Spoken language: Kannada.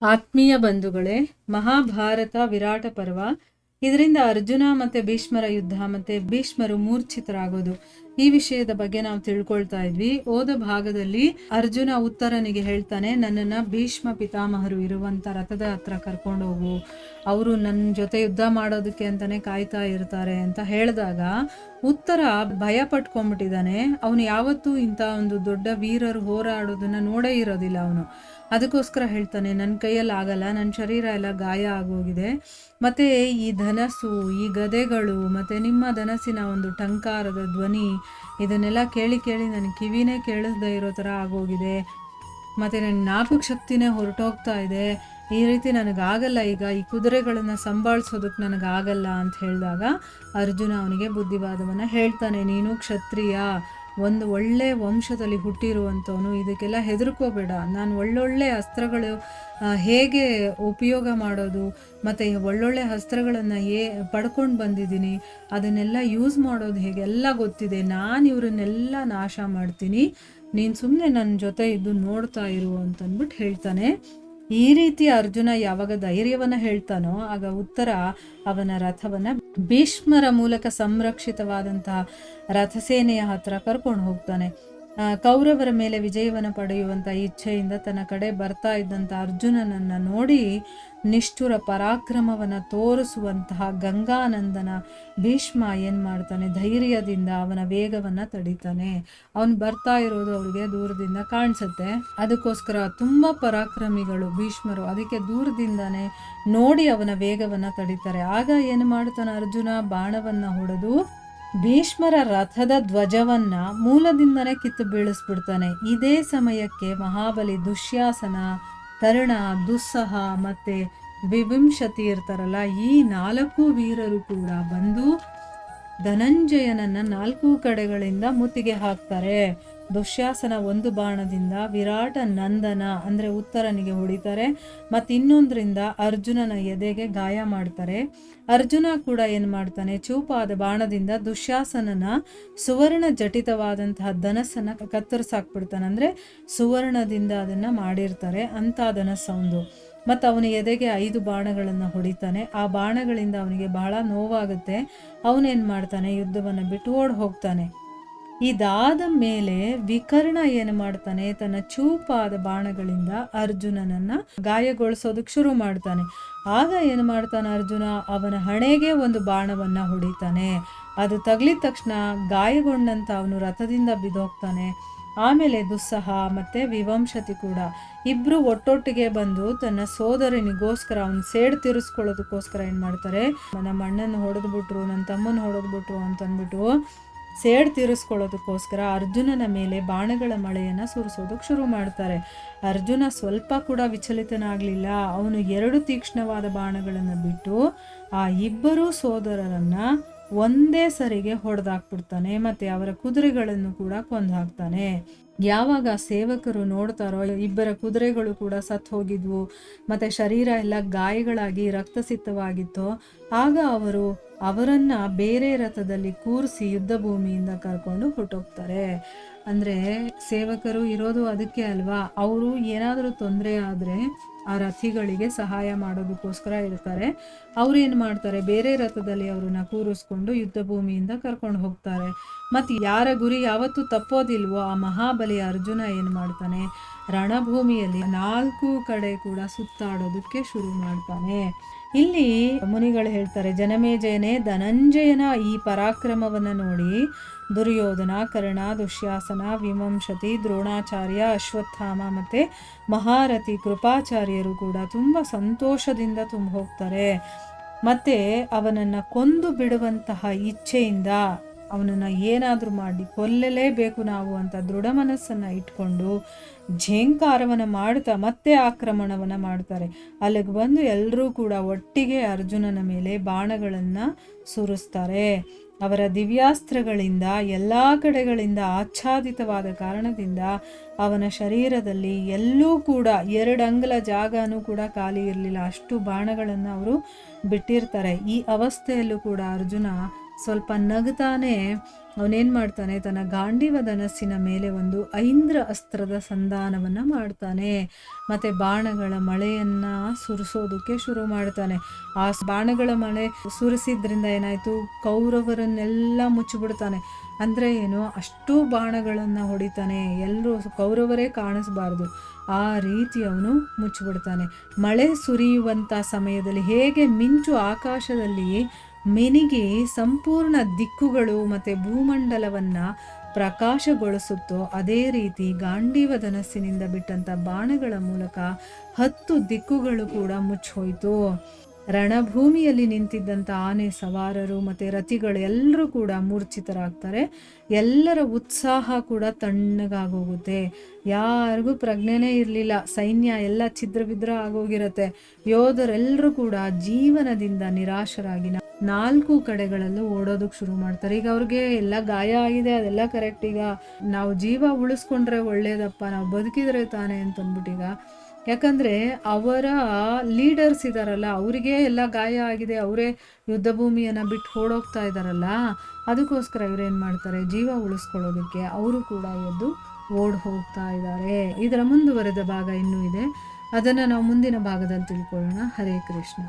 ಆತ್ಮೀಯ ಬಂಧುಗಳೇ, ಮಹಾಭಾರತ ವಿರಾಟ ಪರ್ವ. ಇದರಿಂದ ಅರ್ಜುನ ಮತ್ತೆ ಭೀಷ್ಮರ ಯುದ್ಧ ಮತ್ತೆ ಭೀಷ್ಮರು ಮೂರ್ಛಿತರಾಗೋದು ಈ ವಿಷಯದ ಬಗ್ಗೆ ನಾವು ತಿಳ್ಕೊಳ್ತಾ ಇದ್ವಿ. ಹೋದ ಭಾಗದಲ್ಲಿ ಅರ್ಜುನ ಉತ್ತರನಿಗೆ ಹೇಳ್ತಾನೆ, ನನ್ನನ್ನ ಭೀಷ್ಮ ಪಿತಾಮಹರು ಇರುವಂತ ರಥದ ಹತ್ರ ಕರ್ಕೊಂಡು ಹೋಗು, ಅವರು ನನ್ನ ಜೊತೆ ಯುದ್ಧ ಮಾಡೋದಕ್ಕೆ ಅಂತಾನೆ ಕಾಯ್ತಾ ಇರ್ತಾರೆ ಅಂತ ಹೇಳಿದಾಗ ಉತ್ತರ ಭಯ ಪಟ್ಕೊಂಡ್ಬಿಟ್ಟಿದ್ದಾನೆ. ಅವನು ಯಾವತ್ತೂ ಇಂಥ ಒಂದು ದೊಡ್ಡ ವೀರರು ಹೋರಾಡೋದನ್ನ ನೋಡೇ ಇರೋದಿಲ್ಲ ಅವನು. ಅದಕ್ಕೋಸ್ಕರ ಹೇಳ್ತಾನೆ, ನನ್ನ ಕೈಯಲ್ಲಿ ಆಗಲ್ಲ, ನನ್ನ ಶರೀರ ಎಲ್ಲ ಗಾಯ ಆಗೋಗಿದೆ, ಮತ್ತೆ ಈ ಧನಸ್ಸು, ಈ ಗದೆಗಳು, ಮತ್ತೆ ನಿಮ್ಮ ಧನಸ್ಸಿನ ಒಂದು ಟಂಕಾರದ ಧ್ವನಿ, ಇದನ್ನೆಲ್ಲ ಕೇಳಿ ಕೇಳಿ ನನ್ನ ಕಿವಿನೇ ಕೇಳಿಸ್ದೇ ಇರೋ ಥರ ಆಗೋಗಿದೆ, ಮತ್ತು ನನ್ನ ಜ್ಞಾಪಕ ಶಕ್ತಿನೇ ಹೊರಟೋಗ್ತಾ ಇದೆ, ಈ ರೀತಿ ನನಗಾಗಲ್ಲ, ಈಗ ಈ ಕುದುರೆಗಳನ್ನು ಸಂಭಾಳಿಸೋದಕ್ಕೆ ನನಗಾಗಲ್ಲ ಅಂತ ಹೇಳಿದಾಗ ಅರ್ಜುನ ಅವನಿಗೆ ಬುದ್ಧಿವಾದವನ್ನು ಹೇಳ್ತಾನೆ. ನೀನು ಕ್ಷತ್ರಿಯ, ಒಂದು ಒಳ್ಳೆ ವಂಶದಲ್ಲಿ ಹುಟ್ಟಿರುವಂಥವನು, ಇದಕ್ಕೆಲ್ಲ ಹೆದರ್ಕೋಬೇಡ. ನಾನು ಒಳ್ಳೊಳ್ಳೆ ಅಸ್ತ್ರಗಳು ಹೇಗೆ ಉಪಯೋಗ ಮಾಡೋದು ಮತ್ತು ಒಳ್ಳೊಳ್ಳೆ ಅಸ್ತ್ರಗಳನ್ನು ಪಡ್ಕೊಂಡು ಬಂದಿದ್ದೀನಿ, ಅದನ್ನೆಲ್ಲ ಯೂಸ್ ಮಾಡೋದು ಹೇಗೆ ಎಲ್ಲ ಗೊತ್ತಿದೆ. ನಾನು ಇವರನ್ನೆಲ್ಲ ನಾಶ ಮಾಡ್ತೀನಿ, ನೀನು ಸುಮ್ಮನೆ ನನ್ನ ಜೊತೆ ಇದ್ದು ನೋಡ್ತಾ ಇರು ಅಂತಂದ್ಬಿಟ್ಟು ಹೇಳ್ತಾನೆ. ಈ ರೀತಿ ಅರ್ಜುನ ಯಾವಾಗ ಧೈರ್ಯವನ್ನು ಹೇಳ್ತಾನೋ ಆಗ ಉತ್ತರ ಅವನ ರಥವನ್ನು ಭೀಷ್ಮರ ಮೂಲಕ ಸಂರಕ್ಷಿತವಾದಂತಹ ರಥಸೇನೆಯ ಹತ್ರ ಕರ್ಕೊಂಡು ಹೋಗ್ತಾನೆ. ಕೌರವರ ಮೇಲೆ ವಿಜಯವನ್ನು ಪಡೆಯುವಂಥ ಇಚ್ಛೆಯಿಂದ ತನ್ನ ಕಡೆ ಬರ್ತಾ ಇದ್ದಂಥ ಅರ್ಜುನನನ್ನು ನೋಡಿ ನಿಷ್ಠುರ ಪರಾಕ್ರಮವನ್ನು ತೋರಿಸುವಂತಹ ಗಂಗಾನಂದನ ಭೀಷ್ಮ ಏನು ಮಾಡ್ತಾನೆ, ಧೈರ್ಯದಿಂದ ಅವನ ವೇಗವನ್ನು ತಡಿತಾನೆ. ಅವನು ಬರ್ತಾ ಇರೋದು ಅವ್ರಿಗೆ ದೂರದಿಂದ ಕಾಣಿಸುತ್ತೆ. ಅದಕ್ಕೋಸ್ಕರ ತುಂಬ ಪರಾಕ್ರಮಿಗಳು ಭೀಷ್ಮರು, ಅದಕ್ಕೆ ದೂರದಿಂದಾನೆ ನೋಡಿ ಅವನ ವೇಗವನ್ನು ತಡಿತಾರೆ. ಆಗ ಏನು ಮಾಡ್ತಾನೆ ಅರ್ಜುನ, ಬಾಣವನ್ನು ಹೊಡೆದು ಭೀಷ್ಮರ ರಥದ ಧ್ವಜವನ್ನ ಮೂಲದಿಂದನೇ ಕಿತ್ತು ಬೀಳಿಸ್ಬಿಡ್ತಾನೆ. ಇದೇ ಸಮಯಕ್ಕೆ ಮಹಾಬಲಿ ದುಶ್ಯಾಸನ, ಕರ್ಣ, ದುಸ್ಸಹ ಮತ್ತೆ ವಿವಿಂಶತಿ ಇರ್ತಾರಲ್ಲ, ಈ 4 ವೀರರು ಕೂಡ ಬಂದು ಧನಂಜಯನನ್ನ 4 ಕಡೆಗಳಿಂದ ಮುತ್ತಿಗೆ ಹಾಕ್ತಾರೆ. ದುಶ್ಯಾಸನ ಒಂದು ಬಾಣದಿಂದ ವಿರಾಟ ನಂದನ ಅಂದರೆ ಉತ್ತರನಿಗೆ ಹೊಡಿತಾರೆ, ಮತ್ತು ಇನ್ನೊಂದರಿಂದ ಅರ್ಜುನನ ಎದೆಗೆ ಗಾಯ ಮಾಡ್ತಾರೆ. ಅರ್ಜುನ ಕೂಡ ಏನು ಮಾಡ್ತಾನೆ, ಚೂಪಾದ ಬಾಣದಿಂದ ದುಶ್ಯಾಸನನ ಸುವರ್ಣ ಜಟಿತವಾದಂತಹ ಧನಸ್ಸನ್ನು ಕತ್ತರಿಸಾಕ್ಬಿಡ್ತಾನೆ. ಅಂದರೆ ಸುವರ್ಣದಿಂದ ಅದನ್ನು ಮಾಡಿರ್ತಾರೆ ಅಂಥ ಧನಸ್ಸೊಂದು. ಮತ್ತು ಅವನ ಎದೆಗೆ 5 ಬಾಣಗಳನ್ನು ಹೊಡಿತಾನೆ. ಆ ಬಾಣಗಳಿಂದ ಅವನಿಗೆ ಬಹಳ ನೋವಾಗುತ್ತೆ. ಅವನೇನು ಮಾಡ್ತಾನೆ, ಯುದ್ಧವನ್ನು ಬಿಟ್ಟು ಓಡಿ ಹೋಗ್ತಾನೆ. ಇದಾದ ಮೇಲೆ ವಿಕರ್ಣ ಏನು ಮಾಡ್ತಾನೆ, ತನ್ನ ಚೂಪಾದ ಬಾಣಗಳಿಂದ ಅರ್ಜುನನನ್ನ ಗಾಯಗೊಳಿಸೋದಕ್ಕೆ ಶುರು ಮಾಡ್ತಾನೆ. ಆಗ ಏನು ಮಾಡ್ತಾನೆ ಅರ್ಜುನ, ಅವನ ಹಣೆಗೆ ಒಂದು ಬಾಣವನ್ನ ಹೊಡಿತಾನೆ. ಅದು ತಗಲಿದ ತಕ್ಷಣ ಗಾಯಗೊಂಡಂತ ಅವನು ರಥದಿಂದ ಬಿದ್ದೋಗ್ತಾನೆ. ಆಮೇಲೆ ದುಸ್ಸಹ ಮತ್ತೆ ವಿವಂಶತಿ ಕೂಡ ಇಬ್ರು ಒಟ್ಟೊಟ್ಟಿಗೆ ಬಂದು ತನ್ನ ಸೋದರನಿಗೋಸ್ಕರ ಅವನು ಸೇಡ್ ತೀರಿಸ್ಕೊಳ್ಳೋದಕ್ಕೋಸ್ಕರ ಏನು ಮಾಡ್ತಾರೆ, ನಮ್ಮ ಅಣ್ಣನ ಹೊಡೆದ್ಬಿಟ್ರು, ನನ್ನ ತಮ್ಮನ ಹೊಡೆದ್ಬಿಟ್ರು ಅಂತಂದ್ಬಿಟ್ಟು ಸೇಡ್ ತೀರಿಸ್ಕೊಳ್ಳೋದಕ್ಕೋಸ್ಕರ ಅರ್ಜುನನ ಮೇಲೆ ಬಾಣಗಳ ಮಳೆಯನ್ನು ಸುರಿಸೋದಕ್ಕೆ ಶುರು ಮಾಡ್ತಾರೆ. ಅರ್ಜುನ ಸ್ವಲ್ಪ ಕೂಡ ವಿಚಲಿತನಾಗಲಿಲ್ಲ. ಅವನು 2 ತೀಕ್ಷ್ಣವಾದ ಬಾಣಗಳನ್ನು ಬಿಟ್ಟು ಆ ಇಬ್ಬರೂ ಸೋದರರನ್ನ ಒಂದೇ ಸರಿಗೆ ಹೊಡೆದಾಕ್ಬಿಡ್ತಾನೆ, ಮತ್ತೆ ಅವರ ಕುದುರೆಗಳನ್ನು ಕೂಡ ಕೊಂದು ಹಾಕ್ತಾನೆ. ಯಾವಾಗ ಸೇವಕರು ನೋಡ್ತಾರೋ ಇಬ್ಬರ ಕುದುರೆಗಳು ಕೂಡ ಸತ್ತು ಹೋಗಿದ್ವು, ಮತ್ತೆ ಶರೀರ ಎಲ್ಲ ಗಾಯಗಳಾಗಿ ರಕ್ತಸಿಕ್ತವಾಗಿತ್ತು, ಆಗ ಅವರನ್ನ ಬೇರೆ ರಥದಲ್ಲಿ ಕೂರಿಸಿ ಯುದ್ಧ ಭೂಮಿಯಿಂದ ಕರ್ಕೊಂಡು ಹೊರಟೋಗ್ತಾರೆ. ಅಂದರೆ ಸೇವಕರು ಇರೋದು ಅದಕ್ಕೆ ಅಲ್ವಾ, ಅವರು ಏನಾದರೂ ತೊಂದರೆ ಆದರೆ ಆ ರಥಿಗಳಿಗೆ ಸಹಾಯ ಮಾಡೋದಕ್ಕೋಸ್ಕರ ಇರ್ತಾರೆ. ಅವ್ರು ಏನು ಮಾಡ್ತಾರೆ, ಬೇರೆ ರಥದಲ್ಲಿ ಅವ್ರನ್ನ ಕೂರಿಸ್ಕೊಂಡು ಯುದ್ಧ ಭೂಮಿಯಿಂದ ಕರ್ಕೊಂಡು ಹೋಗ್ತಾರೆ. ಮತ್ತು ಯಾರ ಗುರಿ ಯಾವತ್ತೂ ತಪ್ಪೋದಿಲ್ವೋ ಆ ಮಹಾಬಲಿ ಅರ್ಜುನ ಏನು ಮಾಡ್ತಾನೆ, ರಣಭೂಮಿಯಲ್ಲಿ 4 ಕಡೆ ಕೂಡ ಸುತ್ತಾಡೋದಕ್ಕೆ ಶುರು ಮಾಡ್ತಾನೆ. ಇಲ್ಲಿ ಮುನಿಗಳು ಹೇಳ್ತಾರೆ, ಜನಮೇಜಯನೇ ಧನಂಜಯನ ಈ ಪರಾಕ್ರಮವನ್ನು ನೋಡಿ ದುರ್ಯೋಧನ, ಕರ್ಣ, ದುಶ್ಯಾಸನ, ವಿವಂಶತಿ, ದ್ರೋಣಾಚಾರ್ಯ, ಅಶ್ವತ್ಥಾಮ ಮತ್ತು ಮಹಾರಥಿ ಕೃಪಾಚಾರ್ಯರು ಕೂಡ ತುಂಬ ಸಂತೋಷದಿಂದ ತುಂಬ ಹೋಗ್ತಾರೆ. ಮತ್ತು ಅವನನ್ನು ಕೊಂದು ಬಿಡುವಂತಹ ಇಚ್ಛೆಯಿಂದ ಅವನನ್ನು ಏನಾದರೂ ಮಾಡಿ ಕೊಲ್ಲಲೇಬೇಕು ನಾವು ಅಂತ ದೃಢ ಮನಸ್ಸನ್ನು ಇಟ್ಕೊಂಡು ಝೇಂಕಾರವನ್ನು ಮಾಡ್ತಾ ಮತ್ತೆ ಆಕ್ರಮಣವನ್ನು ಮಾಡ್ತಾರೆ. ಅಲ್ಲಿಗೆ ಬಂದು ಎಲ್ಲರೂ ಕೂಡ ಒಟ್ಟಿಗೆ ಅರ್ಜುನನ ಮೇಲೆ ಬಾಣಗಳನ್ನು ಸುರಿಸ್ತಾರೆ. ಅವರ ದಿವ್ಯಾಸ್ತ್ರಗಳಿಂದ ಎಲ್ಲ ಕಡೆಗಳಿಂದ ಆಚ್ಛಾದಿತವಾದ ಕಾರಣದಿಂದ ಅವನ ಶರೀರದಲ್ಲಿ ಎಲ್ಲೂ ಕೂಡ 2 ಅಂಗುಲ ಜಾಗನೂ ಕೂಡ ಖಾಲಿ ಇರಲಿಲ್ಲ, ಅಷ್ಟು ಬಾಣಗಳನ್ನು ಅವರು ಬಿಟ್ಟಿರ್ತಾರೆ. ಈ ಅವಸ್ಥೆಯಲ್ಲೂ ಕೂಡ ಅರ್ಜುನ ಸ್ವಲ್ಪ ನಗುತ್ತಾನೆ ಅವನೇನು ಮಾಡ್ತಾನೆ, ತನ್ನ ಗಾಂಡೀವ ಧನಸ್ಸಿನ ಮೇಲೆ ಒಂದು ಐಂದ್ರ ಅಸ್ತ್ರದ ಸಂಧಾನವನ್ನು ಮಾಡ್ತಾನೆ. ಮತ್ತು ಬಾಣಗಳ ಮಳೆಯನ್ನು ಸುರಿಸೋದಕ್ಕೆ ಶುರು ಮಾಡ್ತಾನೆ. ಆ ಬಾಣಗಳ ಮಳೆ ಸುರಿಸಿದ್ರಿಂದ ಏನಾಯಿತು, ಕೌರವರನ್ನೆಲ್ಲ ಮುಚ್ಚಿಬಿಡ್ತಾನೆ. ಅಂದರೆ ಏನು, ಅಷ್ಟು ಬಾಣಗಳನ್ನು ಹೊಡಿತಾನೆ, ಎಲ್ಲರೂ ಕೌರವರೇ ಕಾಣಿಸ್ಬಾರ್ದು ಆ ರೀತಿ ಅವನು ಮುಚ್ಚಿಬಿಡ್ತಾನೆ. ಮಳೆ ಸುರಿಯುವಂಥ ಸಮಯದಲ್ಲಿ ಹೇಗೆ ಮಿಂಚು ಆಕಾಶದಲ್ಲಿ ಮಿನಿಗಿ ಸಂಪೂರ್ಣ ದಿಕ್ಕುಗಳು ಮತ್ತು ಭೂಮಂಡಲವನ್ನು ಪ್ರಕಾಶಗೊಳಿಸುತ್ತೋ ಅದೇ ರೀತಿ ಗಾಂಡೀವ ಧನಸ್ಸಿನಿಂದ ಬಿಟ್ಟಂಥ ಬಾಣಗಳ ಮೂಲಕ 10 ದಿಕ್ಕುಗಳು ಕೂಡ ಮುಚ್ಚೋಯ್ತು. ರಣಭೂಮಿಯಲ್ಲಿ ನಿಂತಿದ್ದಂಥ ಆನೆ ಸವಾರರು ಮತ್ತು ರಥಿಗಳು ಎಲ್ಲರೂ ಕೂಡ ಮೂರ್ಛಿತರಾಗ್ತಾರೆ. ಎಲ್ಲರ ಉತ್ಸಾಹ ಕೂಡ ತಣ್ಣಗಾಗೋಗುತ್ತೆ. ಯಾರಿಗೂ ಪ್ರಜ್ಞೆನೇ ಇರಲಿಲ್ಲ, ಸೈನ್ಯ ಎಲ್ಲ ಛಿದ್ರ ಆಗೋಗಿರತ್ತೆ. ಯೋಧರೆಲ್ಲರೂ ಕೂಡ ಜೀವನದಿಂದ ನಿರಾಶರಾಗಿ 4 ಕಡೆಗಳಲ್ಲೂ ಓಡೋದಕ್ಕೆ ಶುರು ಮಾಡ್ತಾರೆ. ಈಗ ಅವ್ರಿಗೆ ಎಲ್ಲ ಗಾಯ ಆಗಿದೆ, ಅದೆಲ್ಲ ಕರೆಕ್ಟ್. ಈಗ ನಾವು ಜೀವ ಉಳಿಸ್ಕೊಂಡ್ರೆ ಒಳ್ಳೇದಪ್ಪ, ನಾವು ಬದುಕಿದ್ರೆ ತಾನೇ ಅಂತಂದ್ಬಿಟ್ಟೀಗ, ಯಾಕಂದರೆ ಅವರ ಲೀಡರ್ಸ್ ಇದ್ದಾರಲ್ಲ, ಅವರಿಗೆ ಎಲ್ಲ ಗಾಯ ಆಗಿದೆ, ಅವರೇ ಯುದ್ಧ ಭೂಮಿಯನ್ನು ಬಿಟ್ಟು ಓಡೋಗ್ತಾ ಇದ್ದಾರಲ್ಲ, ಅದಕ್ಕೋಸ್ಕರ ಇವರೇನು ಮಾಡ್ತಾರೆ, ಜೀವ ಉಳಿಸ್ಕೊಳ್ಳೋದಕ್ಕೆ ಅವರು ಕೂಡ ಎದ್ದು ಓಡ್ ಹೋಗ್ತಾ ಇದ್ದಾರೆ. ಇದರ ಮುಂದುವರೆದ ಭಾಗ ಇನ್ನೂ ಇದೆ, ಅದನ್ನು ನಾವು ಮುಂದಿನ ಭಾಗದಲ್ಲಿ ತಿಳ್ಕೊಳ್ಳೋಣ. ಹರೇ ಕೃಷ್ಣ.